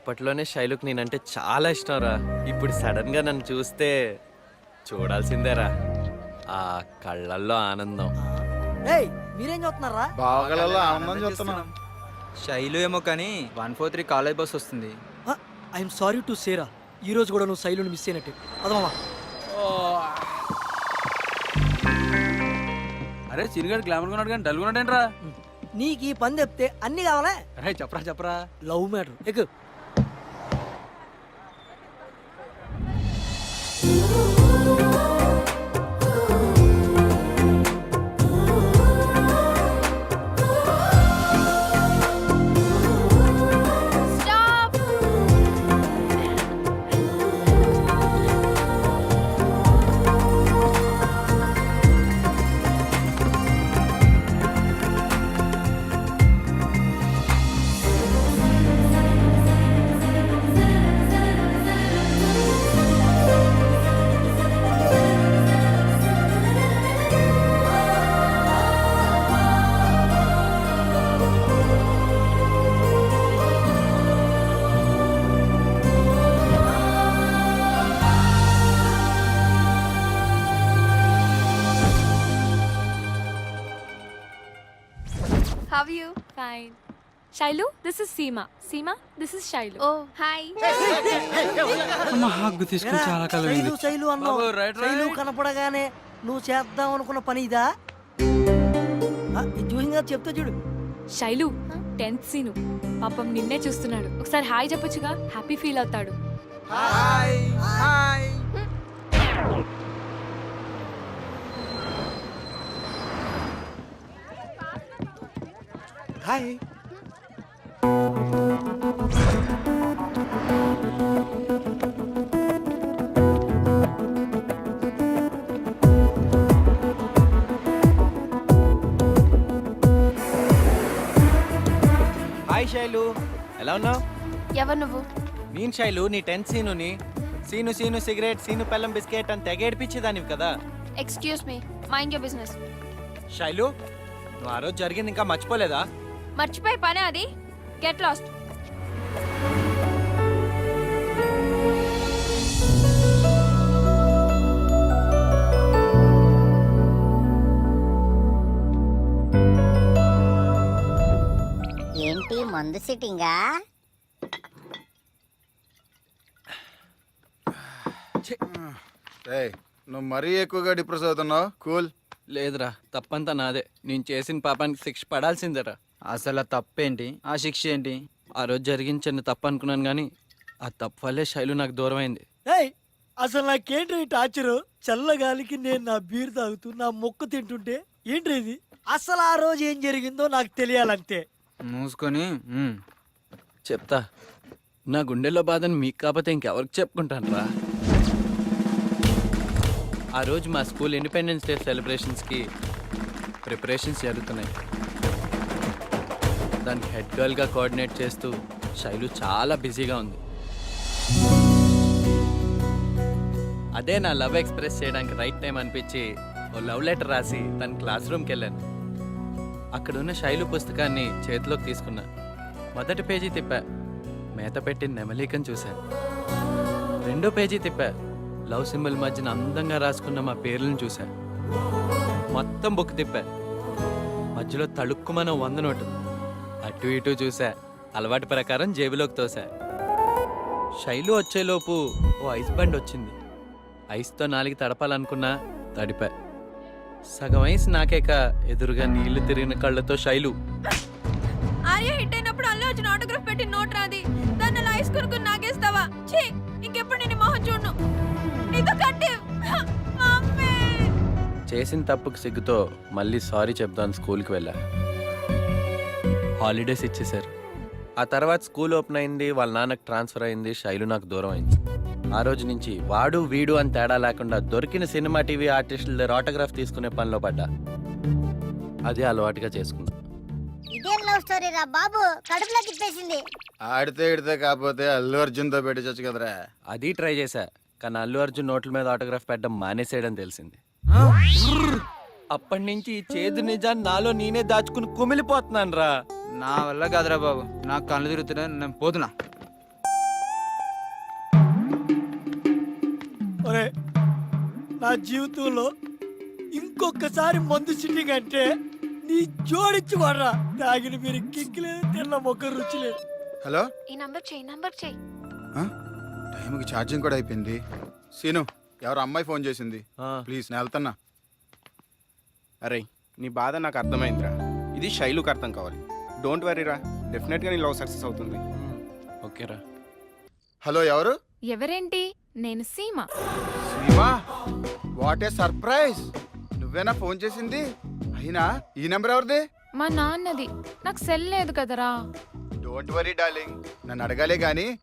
అప్పట్లోనే శైలుకి నేనంటే చాలా ఇష్టం రా. ఇప్పుడు సడన్ గా నన్ను చూస్తే చూడాల్సిందేరా. ఆ కళ్ళల్లో ఆనందం. ఏయ్ మీరేం చూస్తున్నారా? బావగలలో ఆనందం చూస్తున్నాం. శైలు ఏమో కానీ 143 కాలేజ్ బస్ వస్తుంది. ఐఎమ్ సారీ టు సేరా, ఈ రోజు కూడా నువ్వు శైలుని మిస్ అయినట్టే. అదమ్మా అరే సిరిగాడు గ్లామర్ ఉన్నాడు కానీ డల్ ఉన్నాడేంట్రా? నీకు ఈ పని చెప్తే అన్ని కావాలా? అరే చెప్పరా చెప్పరా. లవ్ మ్యాటర్ ఎక్కు. How are you? Fine. Shailu, this is Seema. Seema, this is Shailu. Oh, hi. అమ్మ హగ్గు తీసుకుని చాలా కాలం శైలు శైలు అన్నావు. బాబు, రైట్ రైట్. శైలు కనపడగానే నువ్వు చేద్దాం అనుకున్న పని ఇదా? ఇది చూసిందా? చెప్తా చూడు. శైలు 10th సీను పాపం నిన్నే చూస్తున్నాడు. ఒకసారి హాయ్ చెప్పొచ్చుగా, హ్యాపీ ఫీల్ అవుతాడు. Hi hi. Hi. Hi Shailu, ఎలా ఉన్నావు? ఎవరు నువ్వు? నేను శైలు, నీ 10th సీనుని. సీను సీను సిగరెట్, సీను పెళ్ళం బిస్కెట్ అని తెగేడిపించేదానివి కదా. Excuse me, mind your business. Shailu, నువ్వు ఆ రోజు జరిగింది ఇంకా మర్చిపోలేదా? మర్చిపోయి పనే అది. Get lost. ఏంటి మందు సిట్టింగా? ఏయ్, నువ్వు మరీ ఎక్కువగా డిప్రెస్ అవుతున్నావు. కూల్. లేదురా, తప్పంతా నాదే. నేను చేసిన పాపానికి శిక్ష పడాల్సిందేరా. అసలు ఆ తప్పేంటి, ఆ శిక్ష ఏంటి? ఆ రోజు జరిగిన చిన్న తప్పు అనుకున్నాను కానీ ఆ తప్పు వల్లే శైలు నాకు దూరం అయింది. ఏయ్ అసలు నాకేంటి ఈ టార్చరు? చల్లగాలికి నేను నా బీర్ తాగుతూ నా మొక్క తింటుంటే ఏంటి ఇది? అసలు ఆ రోజు ఏం జరిగిందో నాకు తెలియాలంతే. మూసుకొని చెప్తా. నా గుండెల్లో బాధను మీకు కాకపోతే ఇంకెవరికి చెప్పుకుంటాను రా. ఆ రోజు మా స్కూల్ ఇండిపెండెన్స్ డే సెలబ్రేషన్స్కి ప్రిపరేషన్స్ జరుగుతున్నాయి. దానికి హెడ్ గర్ల్గా కోఆర్డినేట్ చేస్తూ శైలు చాలా బిజీగా ఉంది. అదే నా లవ్ ఎక్స్ప్రెస్ చేయడానికి రైట్ టైం అనిపించి ఓ లవ్ లెటర్ రాసి తన క్లాస్ రూమ్కి వెళ్ళాను. అక్కడున్న శైలు పుస్తకాన్ని చేతిలోకి తీసుకున్నా. మొదటి పేజీ తిప్పా, మేత పెట్టి నెమలీకని చూశాను. రెండో పేజీ తిప్పా, లవ్ సింబల్ మధ్యన అందంగా రాసుకున్న మా పేర్లను చూశా. మొత్తం బుక్ తిప్పా, మధ్యలో తళుక్కుమన 100 నోటు. అటు ఇటు చూసా, అలవాటు ప్రకారం జేబులోకి తోసా. శైలు వచ్చేలోపు ఓ ఐస్ బండ్ వచ్చింది. ఐస్తో నాలిగి తడపాలనుకున్నా, తడిపా. సగం ఐస్ నాకేక ఎదురుగా నీళ్లు తిరిగిన కళ్ళతో శైలు. ఆర్య హిట్ అయినప్పుడు అల్లు అర్జున్ ఆటోగ్రాఫ్ పెట్టి నోట్ రాది, దాన్ని అలా ఐస్ కొనుక్కుని నాగేస్తావా? ఛీ, ఇంకెప్పుడు నేను మొహం చూడను. నీతో కట్టే మమ్మీ. చేసిన తప్పుకు సిగ్గుతో మళ్ళీ సారీ చెప్దాను స్కూల్కి వెళ్ళా. హాలిడేస్ ఇచ్చేశారు. ఆ తర్వాత స్కూల్ ఓపెన్ అయింది, వాళ్ళ నాన్నకు ట్రాన్స్ఫర్ అయింది. శైలు నాకు దూరం అయింది. ఆ రోజు నుంచి వాడు వీడు అని తేడా లేకుండా దొరికిన సినిమా టీవీ ఆర్టిస్టుల దగ్గర ఆటోగ్రాఫ్ తీసుకునే పనిలో పడ్డా. అదే అలవాటుగా చేసుకున్నా. ఇదేం లవ్ స్టోరీ రా బాబు, కడుపులో తిప్పేసింది. ఆడితే ఇడితే కాకపోతే అల్లు అర్జున్తో పెట్టచ్చు కదరా. అది ట్రై చేశా, కానీ అల్లు అర్జున్ నోట్ల మీద ఆటోగ్రాఫ్ పెట్టడం మానేసేయడం తెలిసింది. అప్పటి నుంచి ఈ చేదు నిజాన్ని నాలో నేనే దాచుకుని కుమిలిపోతున్నాను రా. నా వల్ల కాదురా బాబు, నాకు కళ్ళు తిరుగుతున్నా, నేను పోతున్నా. ఒరే నా జీవితంలో ఇంకొకసారి మందు సిట్టింగ్ అంటే నీ జోడించి వాడరా. తాగిన మీరు కిక్ లేదు, తిన్న మొక్క రుచి లేదు. హలో ఈ నంబర్ చెయ్యి ఆ? టైంకి ఛార్జింగ్ కూడా అయిపోయింది. సీను ఎవరు అమ్మాయి ఫోన్ చేసింది, ఆ, ప్లీజ్ నేను వెళ్తున్నా. అరే నీ బాధ నాకు అర్థమైందిరా. ఇది శైలుకి అర్థం కావాలి. డోంట్ వరీరా, డెఫినెట్గా నీ లవ్ సక్సెస్ అవుతుంది. ఓకేరా. హలో ఎవరు? ఎవరేంటి? నేను సీమ. Seema, what a surprise. నువ్వేనా ఫోన్ చేసింది? అయినా ఈ నెంబర్ ఎవరిది? మా నాన్నది. నాకు సెల్ లేదు కదరా. డోంట్ వరీ డార్లింగ్, నన్ను అడగాలే గానీ